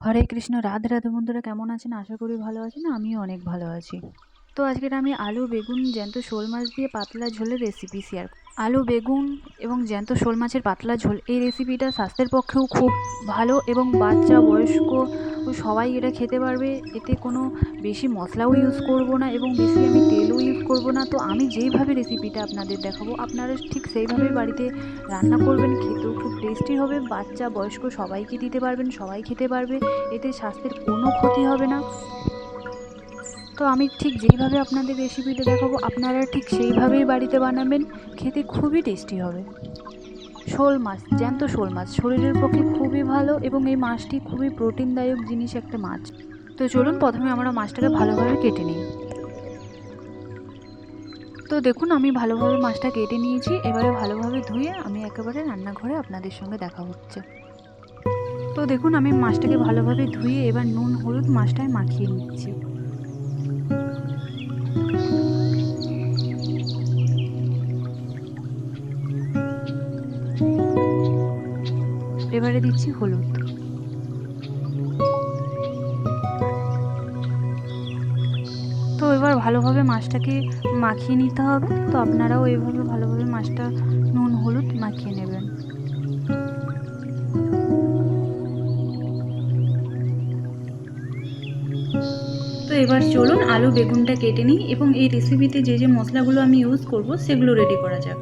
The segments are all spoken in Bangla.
হরে কৃষ্ণ, রাধে রাধে। বন্ধুরা কেমন আছেন? আশা করি ভালো আছেন। আমিও অনেক ভালো আছি। তো আজকের আমি আলু বেগুন জ্যান্ত শোল মাছ দিয়ে পাতলা ঝোলের রেসিপি শেয়ার করব। আলু বেগুন এবং জ্যান্ত শোল মাছের পাতলা ঝোল, এই রেসিপিটা স্বাস্থ্যের পক্ষেও খুব ভালো এবং বাচ্চা বয়স্ক সবাই এটা খেতে পারবে। এতে কোনো বেশি মশলাও ইউজ করব না এবং বেশি আমি তেলও ইউজ করব না। তো আমি যেইভাবে রেসিপিটা আপনাদের দেখাবো আপনারা ঠিক সেইভাবেই বাড়িতে রান্না করবেন। খেতেও খুব টেস্টি হবে। বাচ্চা বয়স্ক সবাইকে দিতে পারবেন, সবাই খেতে পারবে। এতে স্বাস্থ্যের কোনো ক্ষতি হবে না। তো আমি ঠিক যেইভাবে আপনাদের রেসিপিটা দেখাবো আপনারা ঠিক সেইভাবেই বাড়িতে বানাবেন। খেতে খুবই টেস্টি হবে। শোল মাছ, জ্যান্ত শোল মাছ শরীরের পক্ষে খুবই ভালো এবং এই মাছটি খুবই প্রোটিনদায়ক জিনিস একটা মাছ। তো চলুন প্রথমে আমরা মাছটাকে ভালোভাবে কেটে নিই। তো দেখুন আমি ভালোভাবে মাছটা কেটে নিয়েছি। এবারে ভালোভাবে ধুয়ে আমি একেবারে রান্নাঘরে আপনাদের সঙ্গে দেখা হচ্ছে। তো দেখুন আমি মাছটাকে ভালোভাবে ধুয়ে এবার নুন হলুদ মাছটায় মাখিয়ে নিচ্ছি। এবারে দিচ্ছি হলুদ। তো এবার ভালোভাবে মাছটাকে মাখিয়ে নিতে হবে। তো আপনারাও এইভাবে ভালোভাবে মাছটা নুন হলুদ মাখিয়ে নেবেন। তো এবার চলুন আলু বেগুনটা কেটে নিই এবং এই রেসিপিতে যে যে মশলাগুলো আমি ইউজ করব সেগুলো রেডি করা যাক।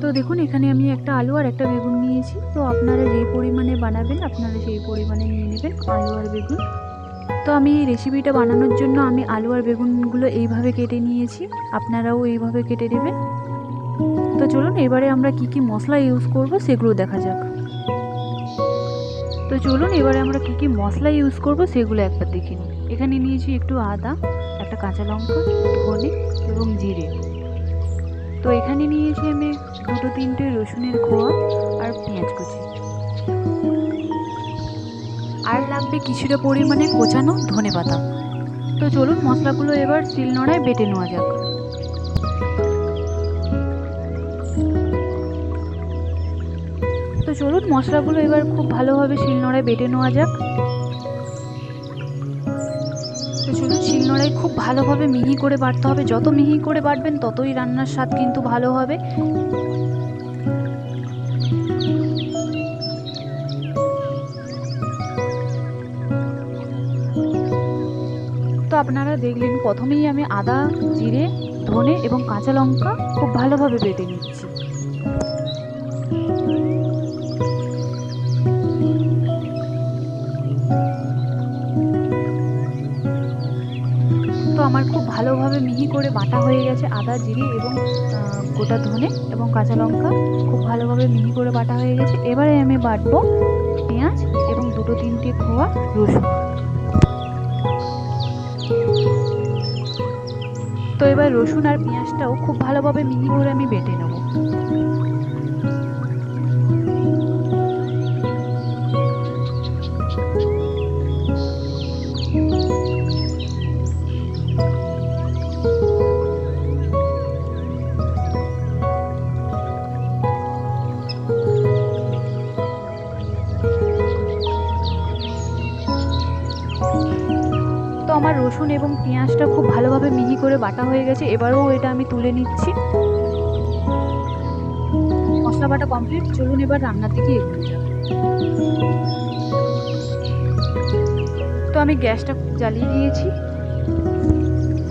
তো দেখুন এখানে আমি একটা আলু আর একটা বেগুন নিয়েছি। তো আপনারা যেই পরিমাণে বানাবেন আপনারা সেই পরিমাণে নিয়ে নেবেন আলু আর বেগুন। তো আমি এই রেসিপিটা বানানোর জন্য আমি আলু আর বেগুনগুলো এইভাবে কেটে নিয়েছি, আপনারাও এইভাবে কেটে নেবেন। তো চলুন এবারে আমরা কি কি মশলা ইউজ করব সেগুলো দেখা যাক। তো চলুন এবারে আমরা কি কি মশলা ইউজ করব সেগুলো একবার দেখে নিই। এখানে নিয়েছি একটু আদা, একটা কাঁচা লঙ্কা, ধনে এবং জিরে। তো এখানে নিয়েছি আমি দুটো তিনটে রসুনের কোয়া আর পেঁয়াজ কুচি। আর লাগবে কিছুটা পরিমাণে কোচানো ধনেপাতা। তো চলুন মশলাগুলো এবার শিলনোড়ায় বেটে নেওয়া যাক। তো চলুন মশলাগুলো এবার খুব ভালোভাবে শিলনোড়ায় বেটে নেওয়া যাক। তো চলুন শিলনোড়ায় খুব ভালোভাবে মিহি করে বাটতে হবে। যত মিহি করে বাটবেন ততই রান্নার স্বাদ কিন্তু ভালো হবে। তো আপনারা দেখলেন প্রথমেই আমি আদা, জিরে, ধনে এবং কাঁচা লঙ্কা খুব ভালোভাবে বেটে নিচ্ছি। তো আমার খুব ভালোভাবে মিহি করে বাটা হয়ে গেছে। আদা, জিরে এবং গোটা ধনে এবং কাঁচা লঙ্কা খুব ভালোভাবে মিহি করে বাটা হয়ে গেছে। এবারে আমি বাটবো পেঁয়াজ এবং দুটো তিনটে কোয়া রসুন। তো এবার রসুন আর পেঁয়াজটাও খুব ভালোভাবে মিহি করে আমি বেটে নেব। তো আমার রসুন এবং পেঁয়াজটা খুব ভালোভাবে মিহি করে বাটা হয়ে গেছে। এবারেও এটা আমি তুলে নিচ্ছি। মশলা বাটা কমপ্লিট। চলুন এবার রান্নার দিকে এগিয়ে যাই। তো আমি গ্যাসটা জ্বালিয়ে দিয়েছি,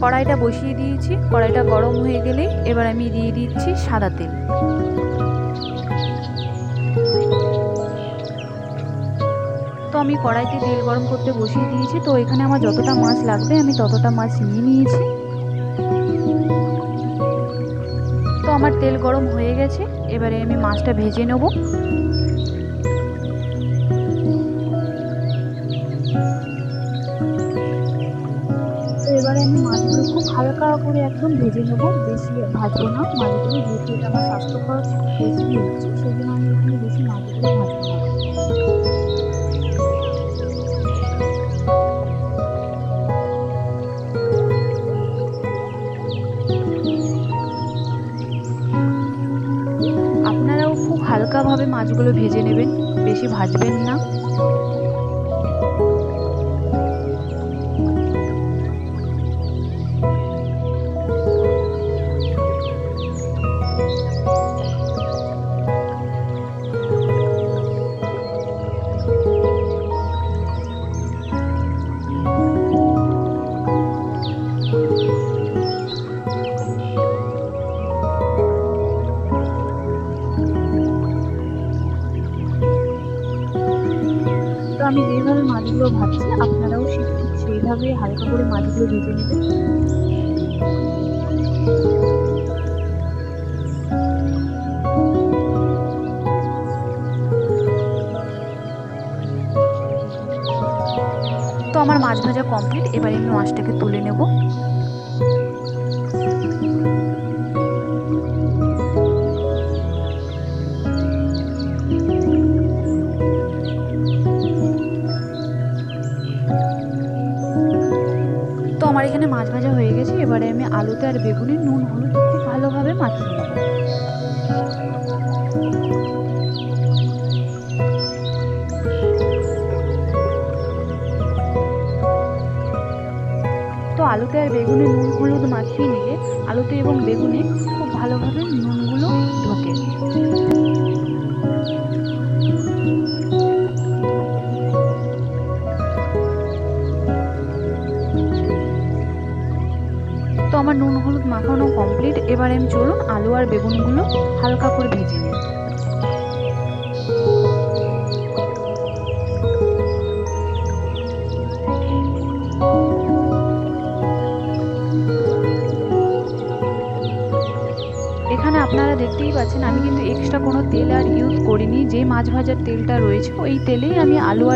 কড়াইটা বসিয়ে দিয়েছি। কড়াইটা গরম হয়ে গেলেই এবার আমি দিয়ে দিচ্ছি সাদা তেল। তো আমি কড়াইতে তেল গরম করতে বসিয়ে দিয়েছি। তো এখানে আমার যতটা মাছ লাগবে আমি ততটা মাছ নিয়ে নিয়েছি। তো আমার তেল গরম হয়ে গেছে, এবারে আমি মাছটা ভেজে নেব। তো এবারে আমি মাছগুলো খুব হালকা করে একদম ভেজে নেব, বেশি ভাজবো না মাছগুলো, যেহেতু এটা আমার স্বাস্থ্যকর রেসিপি হচ্ছে সেই জন্য আমি এখানে বেশি মাছগুলো ভাজবো না। আপনারাও খুব হালকাভাবে মাছগুলো ভেজে নেবেন। বেশি ভাজবেন না। তো আমি যেইভাবে মাছগুলো ভাজছি আপনারাও ঠিক সেইভাবে হালকা করে মাছগুলো ভেজে নেবেন। তো আমার মাছ ভাজা কমপ্লিট, এবারে আমি মাছটাকে তুলে নেব। তো আমার এখানে মাছ ভাজা হয়ে গেছে, এবারে আমি আলুতে আর বেগুনে নুন হলুদ খুব ভালোভাবে মাখিয়ে নেব। তো আলুতে আর বেগুনে নুন হলুদ মাখিয়ে নিলে আলুতে এবং বেগুনে খুব ভালোভাবে নুনগুলো ঢোকে। তো আমার নুন হলুদ মাখানো কমপ্লিট, এবারে আমি চলুন আলু আর বেগুনগুলো হালকা করে ভেজে নিই। এখানে আপনারা দেখতেই পাচ্ছেন আমি কিন্তু এক্সট্রা কোনো তেল আর ইউজ করিনি, যে মাছ ভাজার তেলটা রয়েছে ওই তেলেই আমি আলু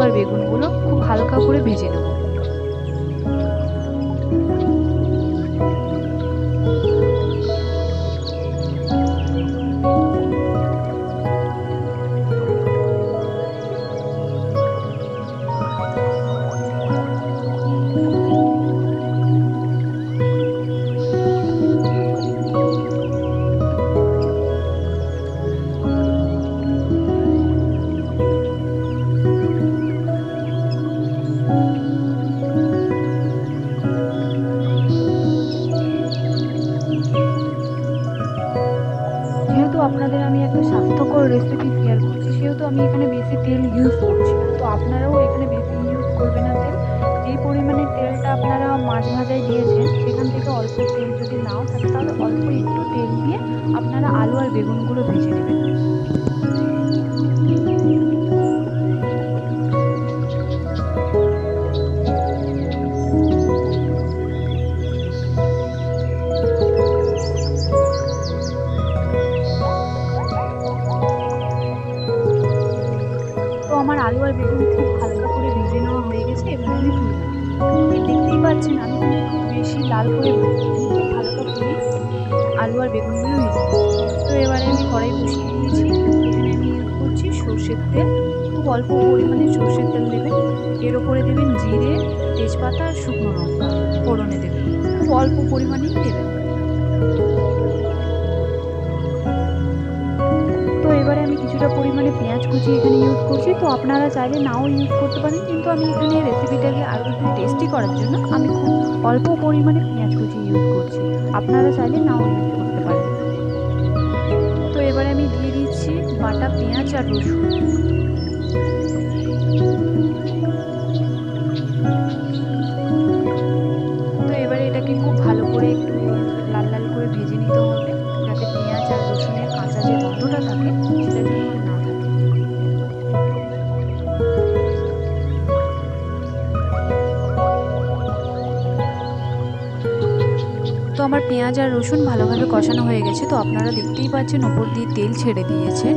আর বেগুনগুলো খুব হালকা করে ভেজে নেব। যেহেতু আপনাদের আমি একটা স্বাস্থ্যকর রেসিপি শেয়ার করছি সেহেতু আমি এখানে বেশি তেল ইউজ করছি না। তো আপনারাও এখানে বেশি ইউজ করবেন না তেল। যেই পরিমাণে তেলটা আপনারা মাছ ভাজায় দিয়েছেন সেখান থেকে অল্প তেল যদি নাও থাকে তাহলে অল্প একটু তেল দিয়ে আপনারা আলু আর বেগুনগুলো ভেজে নেবেন। তো আমার আলু আর বেগুন খুব হালকা করে ভেজে নেওয়া হয়ে গেছে, এবার আমি তুলে নেব। দেখতেই পাচ্ছেন আমি কিন্তু খুব বেশি লাল করে ভাজিনি, খুব হালকা করে আলু আর বেগুনগুলো ভেজে নেব। তো এবারে আমি কড়াই বসিয়ে দিয়েছি, এখানে আমি ইউজ করছি সর্ষের তেল। খুব অল্প পরিমাণে সর্ষের তেল দেবেন, এর ওপরে দেবেন জিরে, তেজপাতা আর শুকনো লঙ্কা ফোড়নে দেবেন, খুব অল্প পরিমাণেই দেবেন। তো এবারে আমি কিছুটা পরিমাণে পেঁয়াজ কুচি এখানে ইউজ করছি। তো আপনারা চাইলে নাও ইউজ করতে পারেন, কিন্তু আমি এখানে রেসিপিটাকে আরও একটু টেস্টি করার জন্য আমি খুব অল্প পরিমাণে পেঁয়াজ কুচি ইউজ করছি। আপনারা চাইলে নাও ইউজ করতে পারেন। তো এবারে আমি দিয়ে দিচ্ছি বাটা পেঁয়াজ আর রসুন। তো এবারে এটাকে খুব ভালো করে একটু লাল লাল করে ভেজে নিতে হবে, যাতে পেঁয়াজ আর রসুনের কাঁচা যে গন্ধটা থাকে সেটা যেন আর না থাকে। তো আমার পেঁয়াজ আর রসুন ভালোভাবে কষানো হয়ে গেছে। তো আপনারা দেখতেই পাচ্ছেন ওপর দিয়ে তেল ছেড়ে দিয়েছে।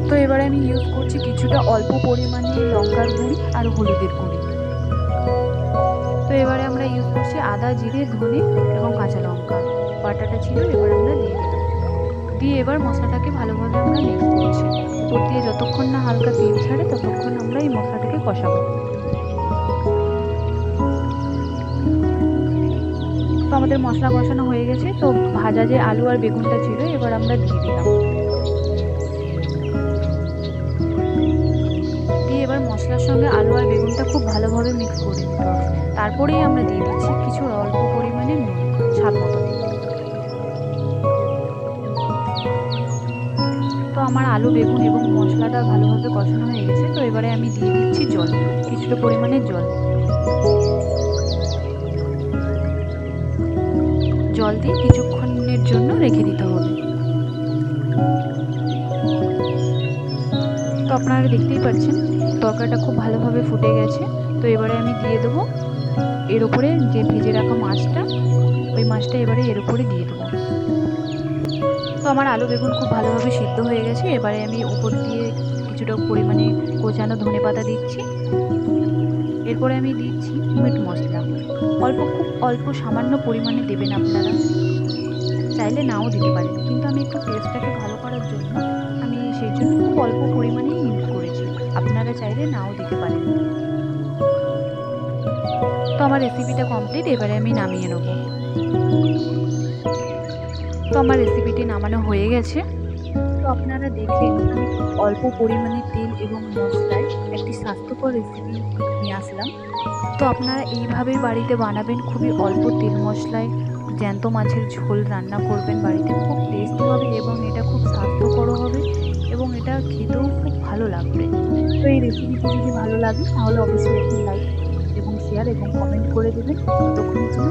তো এবারে আমি ইউজ করছি কিছুটা অল্প পরিমাণে লঙ্কার গুঁড়ি আর হলুদের গুঁড়ি। তো এবারে আমরা ইউজ করছি আদা, জিরে, ধনে এবং কাঁচা লঙ্কা বাটাটা ছিল, এবার আমরা দিয়ে দিলাম। দিয়ে এবার মশলাটাকে ভালোভাবে আমরা মিক্স করছি। উপর দিয়ে যতক্ষণ না হালকা তেল ছাড়ে ততক্ষণ আমরা এই মশলাটাকে কষাবো। আমাদের মশলা কষানো হয়ে গেছে, তো ভাজা যে আলু আর বেগুনটা ছিল এবার আমরা দিয়ে দিলাম। দিয়ে এবার মশলার সঙ্গে আলু আর বেগুনটা খুব ভালোভাবে মিক্স করে নিতে হবে। তারপরেই আমরা দিয়ে দিচ্ছি কিছু অল্প পরিমাণে নুন, স্বাদ মতো। তো আমার আলু বেগুন এবং মশলাটা ভালোভাবে কষানো হয়ে গেছে, তো এবারে আমি দিয়ে দিচ্ছি জল, কিছুটা পরিমাণে জল। জল দিয়ে কিছুক্ষণের জন্য রেখে দিতে হবে। তো আপনারা দেখতেই পাচ্ছেন তরকারিটা খুব ভালোভাবে ফুটে গেছে। তো এবারে আমি দিয়ে দেবো এর উপরে যে ভেজে রাখা মাছটা, ওই মাছটা এবারে এর উপরে দিয়ে দেবো। তো আমার আলু বেগুন খুব ভালোভাবে সিদ্ধ হয়ে গেছে, এবারে আমি উপর দিয়ে কিছুটা পরিমাণে কোচানো ধনেপাতা দিচ্ছি। এরপরে আমি দিচ্ছি মিট মশলা, খুব অল্প সামান্য পরিমাণে দেবেন আপনারা, চাইলে নাও দিতে পারেন, কিন্তু আমি একটু টেস্টটাকে ভালো করার জন্য আমি সেই জন্য খুব অল্প পরিমাণেই ইউজ করেছি, আপনারা চাইলে নাও দিতে পারেন। তো আমার রেসিপিটা কমপ্লিট, এবারে আমি নামিয়ে নেব। তো আমার রেসিপিটি নামানো হয়ে গেছে। তো আপনারা দেখলেন আমি খুব অল্প পরিমাণে তেল এবং মশলায় একটি স্বাস্থ্যকর রেসিপি নিয়ে আসলাম। তো আপনারা এইভাবেই বাড়িতে বানাবেন, খুবই অল্প তেল মশলায় জ্যান্ত মাছের ঝোল রান্না করবেন বাড়িতে, খুব টেস্টি হবে এবং এটা খুব স্বাস্থ্যকরও হবে এবং এটা খেতেও খুব ভালো লাগবে। তো এই রেসিপিটি যদি ভালো লাগে তাহলে অবশ্যই একটি লাইক এবং শেয়ার এবং কমেন্ট করে দেবেন। ততক্ষণের জন্য